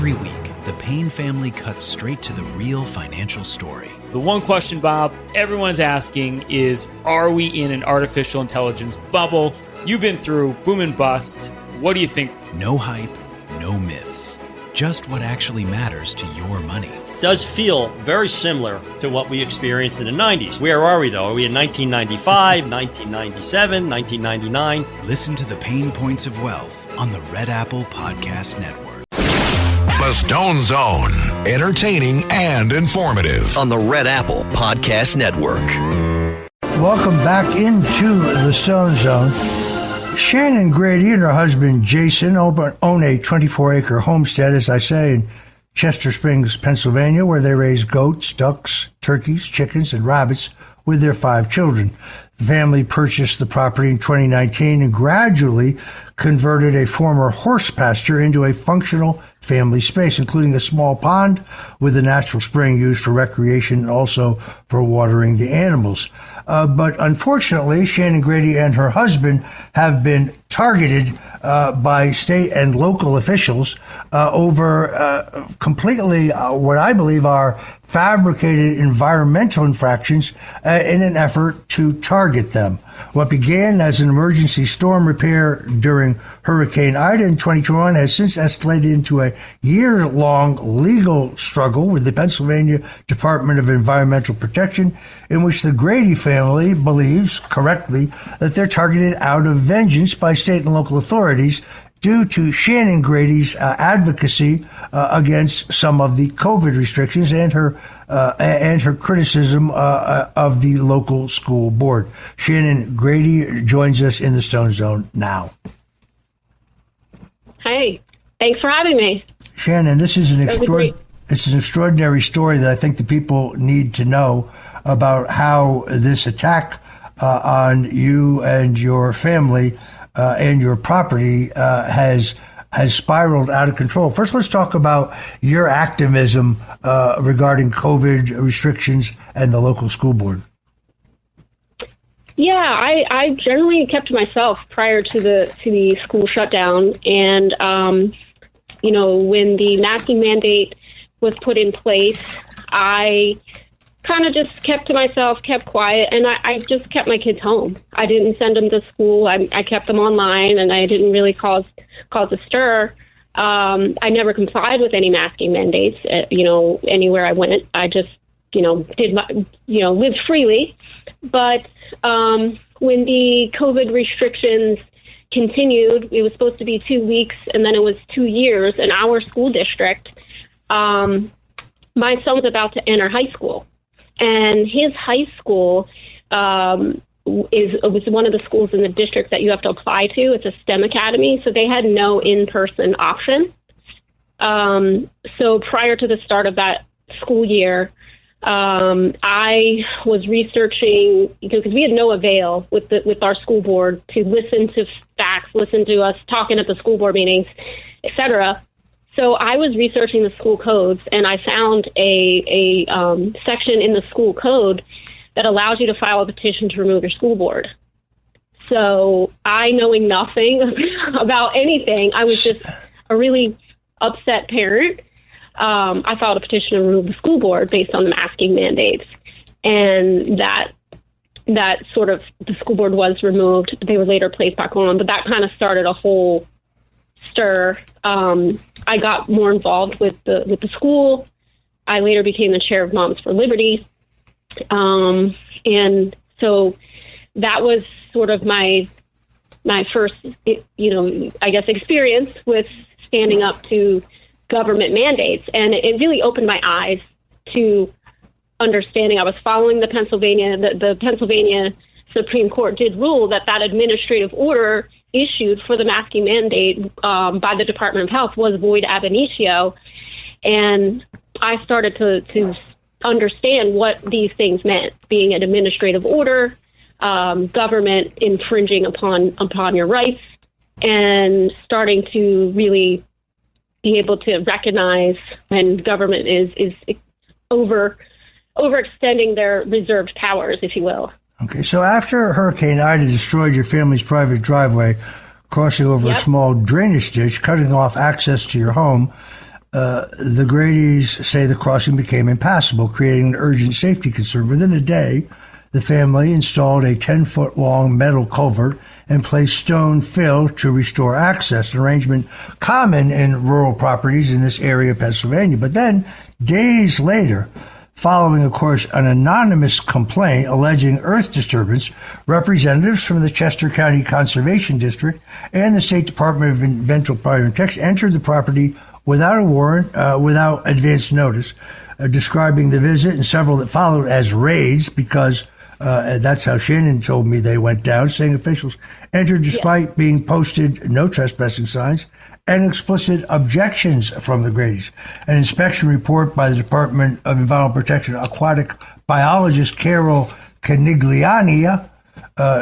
Every week, the Payne family cuts straight to the real financial story. The one question, Bob, everyone's asking is, are we in an artificial intelligence bubble? You've been through boom and bust. What do you think? No hype, no myths. Just what actually matters to your money. Does feel very similar to what we experienced in the 90s. Where are we, though? Are we in 1995, 1997, 1999? Listen to the Pain Points of Wealth on the Red Apple Podcast Network. The Stone Zone, entertaining and informative on the Red Apple Podcast Network. Welcome back into the Stone Zone. Shannon Grady and her husband Jason own a 24-acre homestead, as I say, in Chester Springs, Pennsylvania, where they raise goats, ducks, turkeys, chickens, and rabbits with their 5 children. The family purchased the property in 2019 and gradually converted a former horse pasture into a functional family space, including a small pond with a natural spring used for recreation and also for watering the animals. But unfortunately, Shannon Grady and her husband have been targeted by state and local officials over completely what I believe are fabricated environmental infractions in an effort to target them. What began as an emergency storm repair during Hurricane Ida in 2021 has since escalated into a year-long legal struggle with the Pennsylvania Department of Environmental Protection, in which the Grady family believes, correctly, that they're targeted out of vengeance by state and local authorities due to Shannon Grady's advocacy against some of the COVID restrictions and her criticism of the local school board. Shannon Grady joins us in the Stone Zone now. Hey, thanks for having me. Shannon, this is an extraordinary story that I think the people need to know about how this attack on you and your family and your property has spiraled out of control. First, let's talk about your activism regarding COVID restrictions and the local school board. Yeah, I generally kept to myself prior to the school shutdown, and when the masking mandate was put in place, I kind of just kept to myself, kept quiet, and I just kept my kids home. I didn't send them to school. I kept them online, and I didn't really cause a stir. I never complied with any masking mandates. Anywhere I went, I just lived freely. But when the COVID restrictions continued, it was supposed to be 2 weeks, and then it was 2 years in our school district. My son was about to enter high school. And his high school was one of the schools in the district that you have to apply to. It's a STEM academy, so they had no in-person option. So prior to the start of that school year, I was researching, because we had no avail with our school board to listen to facts, listen to us talking at the school board meetings, etc. So I was researching the school codes, and I found a section in the school code that allows you to file a petition to remove your school board. So I, knowing nothing about anything, I was just a really upset parent. I filed a petition to remove the school board based on the masking mandates, and that sort of, the school board was removed. They were later placed back on, but that kind of started a whole stir. I got more involved with the school. I later became the chair of Moms for Liberty. And so that was sort of my first, experience with standing up to government mandates. And it really opened my eyes to understanding. I was following the Pennsylvania Supreme Court did rule that administrative order issued for the masking mandate by the Department of Health was void ab initio. And I started to understand what these things meant, being an administrative order, government infringing upon your rights, and starting to really be able to recognize when government is overextending their reserved powers, if you will. Okay, so after Hurricane Ida destroyed your family's private driveway, crossing over a small drainage ditch, cutting off access to your home, The Gradys say the crossing became impassable, creating an urgent safety concern. Within a day, the family installed a 10-foot-long metal culvert and placed stone fill to restore access, an arrangement common in rural properties in this area of Pennsylvania. But then, days later, following, of course, an anonymous complaint alleging earth disturbance, representatives from the Chester County Conservation District and the State Department of Environmental Protection entered the property without a warrant, without advance notice, describing the visit and several that followed as raids because that's how Shannon told me they went down, saying officials entered despite being posted no trespassing signs and explicit objections from the Gradys. An inspection report by the Department of Environmental Protection aquatic biologist Carol Canigliani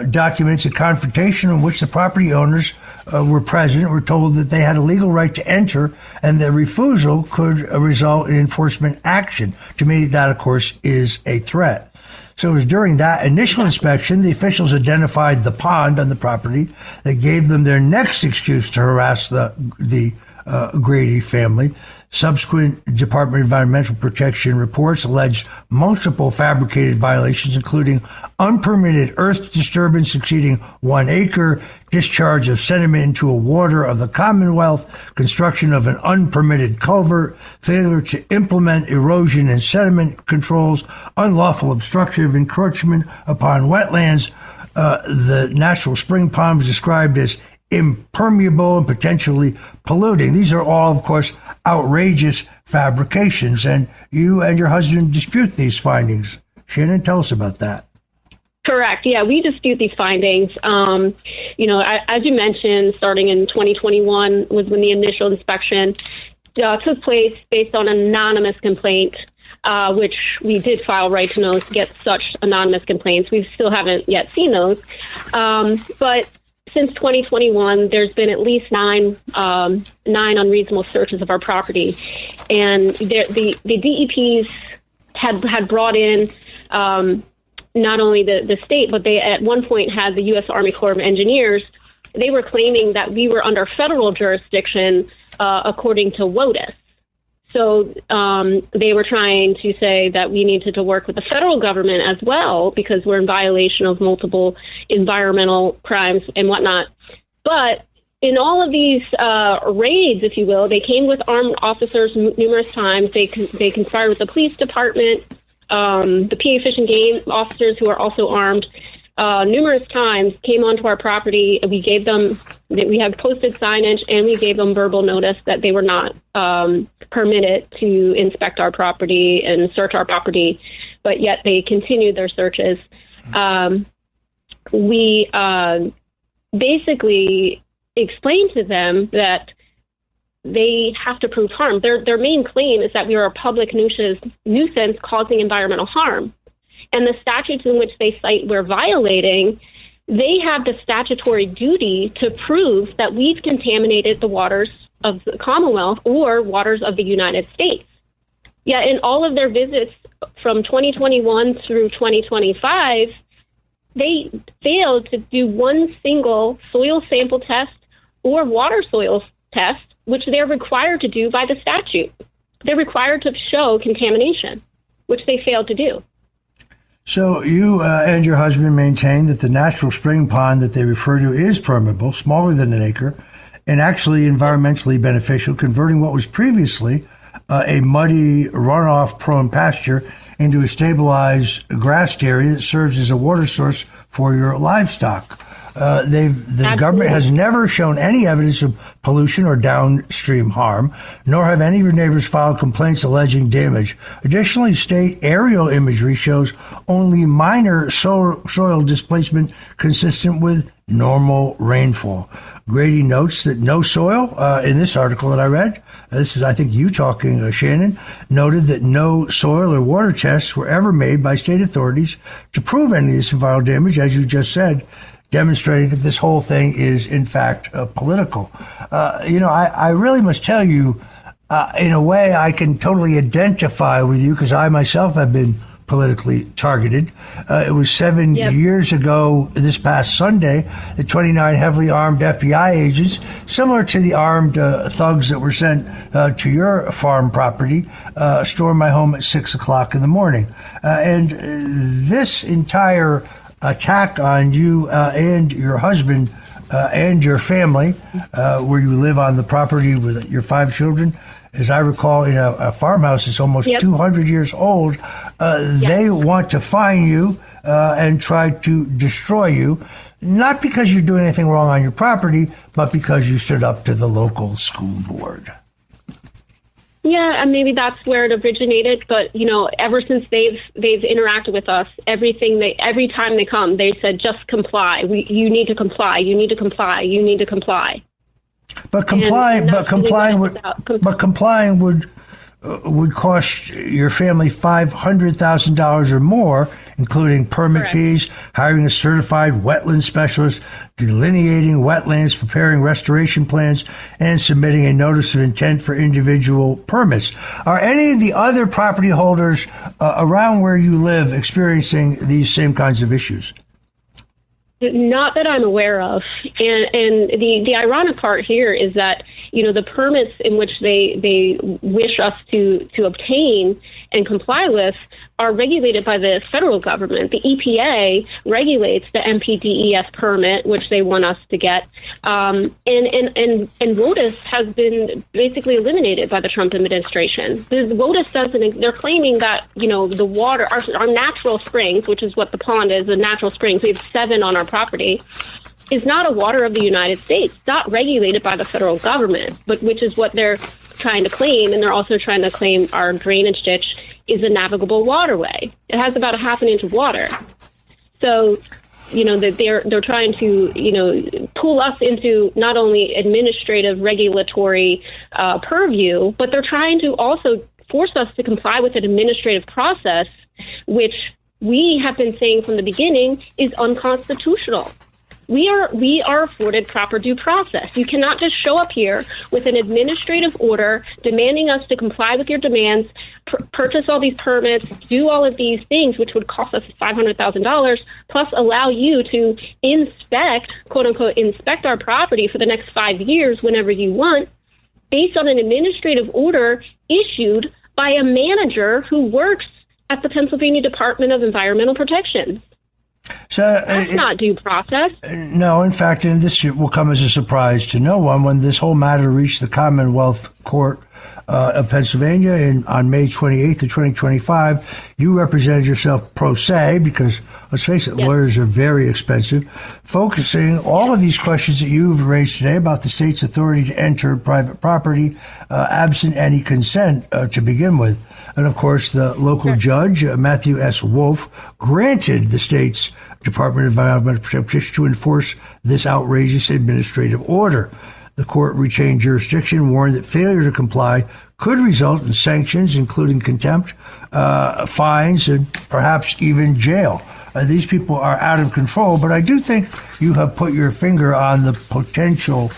documents a confrontation in which the property owners were present, were told that they had a legal right to enter, and the refusal could result in enforcement action. To me, that, of course, is a threat. So it was during that initial inspection, the officials identified the pond on the property that gave them their next excuse to harass the Grady family. Subsequent Department of Environmental Protection reports alleged multiple fabricated violations, including unpermitted earth disturbance exceeding 1 acre, discharge of sediment into a water of the Commonwealth, construction of an unpermitted culvert, failure to implement erosion and sediment controls, unlawful obstructive encroachment upon wetlands. The natural spring pond was described as impermeable and potentially polluting. These are all, of course, outrageous fabrications, and you and your husband dispute these findings. Shannon, tell us about that. Correct. Yeah, we dispute these findings. As you mentioned, starting in 2021 was when the initial inspection took place based on an anonymous complaint, which we did file right to know to get such anonymous complaints. We still haven't yet seen those. But since 2021, there's been at least nine unreasonable searches of our property, and the DEPs had brought in not only the state, but they at one point had the U.S. Army Corps of Engineers. They were claiming that we were under federal jurisdiction according to WOTUS. So they were trying to say that we needed to work with the federal government as well because we're in violation of multiple environmental crimes and whatnot. But in all of these raids, if you will, they came with armed officers numerous times. They conspired with the police department, the PA Fish and Game officers who are also armed. Numerous times came onto our property. We gave them, we had posted signage, and we gave them verbal notice that they were not permitted to inspect our property and search our property, but yet they continued their searches. We basically explained to them that they have to prove harm. Their main claim is that we are a public nuisance causing environmental harm. And the statutes in which they cite we're violating, they have the statutory duty to prove that we've contaminated the waters of the Commonwealth or waters of the United States. Yet in all of their visits from 2021 through 2025, they failed to do one single soil sample test or water soil test, which they're required to do by the statute. They're required to show contamination, which they failed to do. So you and your husband maintain that the natural spring pond that they refer to is permeable, smaller than an acre, and actually environmentally beneficial, converting what was previously a muddy, runoff-prone pasture into a stabilized grassed area that serves as a water source for your livestock. The government has never shown any evidence of pollution or downstream harm, nor have any of your neighbors filed complaints alleging damage. Additionally, state aerial imagery shows only minor soil displacement consistent with normal rainfall. Grady notes that no soil, in this article that I read, this is, I think, you talking, Shannon, noted that no soil or water tests were ever made by state authorities to prove any of this environmental damage, as you just said, demonstrating that this whole thing is, in fact, political. I really must tell you, in a way, I can totally identify with you because I myself have been politically targeted. It was 7 years ago this past Sunday that 29 heavily armed FBI agents, similar to the armed thugs that were sent to your farm property, stormed my home at 6 o'clock in the morning. And this entire attack on you and your husband and your family, where you live on the property with your 5 children, as I recall, in a farmhouse that's almost 200 years old, they want to fine you and try to destroy you, not because you're doing anything wrong on your property, but because you stood up to the local school board. Yeah, and maybe that's where it originated. But ever since they've interacted with us, every time they come, they said, "Just comply. You need to comply. You need to comply. You need to comply." But complying would cost your family $500,000 or more, including permit fees, hiring a certified wetland specialist, delineating wetlands, preparing restoration plans, and submitting a notice of intent for individual permits. Are any of the other property holders around where you live experiencing these same kinds of issues? Not that I'm aware of. And the ironic part here is that, the permits in which they wish us to obtain and comply with are regulated by the federal government. The EPA regulates the MPDES permit, which they want us to get. And WOTUS has been basically eliminated by the Trump administration. The WOTUS they're claiming that, the water, our natural springs, which is what the pond is, the natural springs, we have 7 on our property, is not a water of the United States, not regulated by the federal government, but which is what they're trying to claim. And they're also trying to claim our drainage ditch is a navigable waterway. It has about a half an inch of water. So, that they're trying to, pull us into not only administrative regulatory purview, but they're trying to also force us to comply with an administrative process, which we have been saying from the beginning is unconstitutional. We are afforded proper due process. You cannot just show up here with an administrative order demanding us to comply with your demands, purchase all these permits, do all of these things, which would cost us $500,000, plus allow you to inspect, quote unquote, inspect our property for the next 5 years whenever you want, based on an administrative order issued by a manager who works at the Pennsylvania Department of Environmental Protection. So that's not due process. No, in fact, and this will come as a surprise to no one, when this whole matter reached the Commonwealth Court of Pennsylvania on May 28th of 2025, you represented yourself pro se, because let's face it, lawyers are very expensive, focusing all of these questions that you've raised today about the state's authority to enter private property absent any consent to begin with. And of course, the local judge, Matthew S. Wolf, granted the state's Department of Environmental Protection to enforce this outrageous administrative order. The court retained jurisdiction, warned that failure to comply could result in sanctions, including contempt, fines, and perhaps even jail. These people are out of control, but I do think you have put your finger on the potential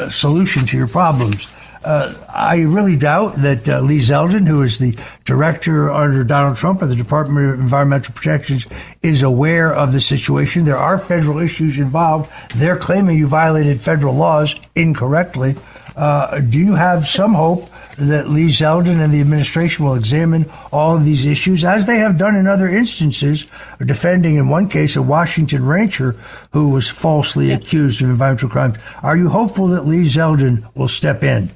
solution to your problems. I really doubt that Lee Zeldin, who is the director under Donald Trump of the Department of Environmental Protection, is aware of the situation. There are federal issues involved. They're claiming you violated federal laws incorrectly. Do you have some hope that Lee Zeldin and the administration will examine all of these issues, as they have done in other instances, defending, in one case, a Washington rancher who was falsely accused of environmental crimes? Are you hopeful that Lee Zeldin will step in?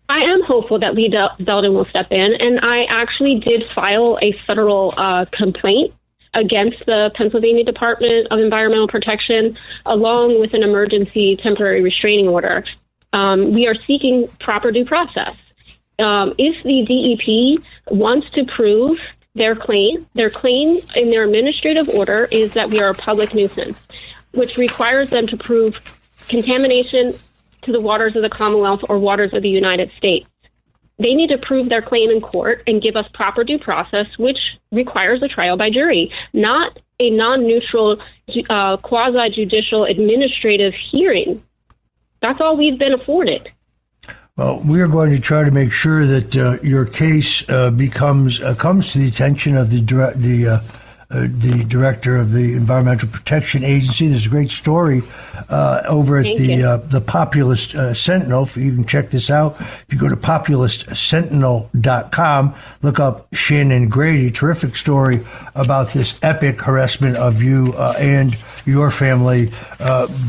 I am hopeful that Lee Zeldin will step in, and I actually did file a federal complaint against the Pennsylvania Department of Environmental Protection, along with an emergency temporary restraining order. We are seeking proper due process. If the DEP wants to prove their claim in their administrative order is that we are a public nuisance, which requires them to prove contamination to the waters of the Commonwealth or waters of the United States. They need to prove their claim in court and give us proper due process, which requires a trial by jury, not a non-neutral quasi-judicial administrative hearing. That's all we've been afforded. We are going to try to make sure that your case comes to the attention of the director of the Environmental Protection Agency. There's a great story over at the Populist Sentinel. You can check this out. If you go to populistsentinel.com, look up Shannon Grady. Terrific story about this epic harassment of you and your family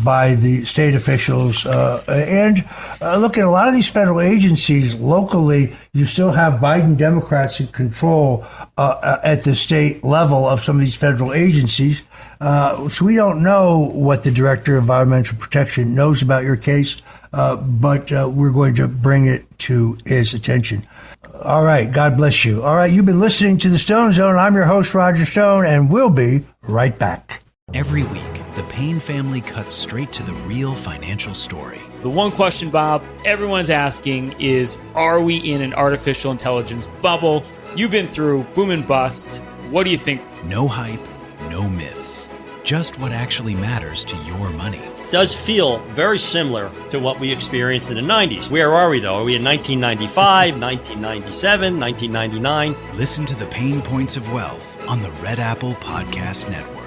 by the state officials. And look, at a lot of these federal agencies locally, you still have Biden Democrats in control at the state level of some of these federal agencies. So we don't know what the Director of Environmental Protection knows about your case, but we're going to bring it to his attention. All right. God bless you. All right. You've been listening to The Stone Zone. I'm your host, Roger Stone, and we'll be right back. Every week, the Payne family cuts straight to the real financial story. The one question, Bob, everyone's asking is, are we in an artificial intelligence bubble? You've been through boom and bust. What do you think? No hype, no myths. Just what actually matters to your money. Does feel very similar to what we experienced in the 90s. Where are we, though? Are we in 1995, 1997, 1999? Listen to the Pain Points of Wealth on the Red Apple Podcast Network.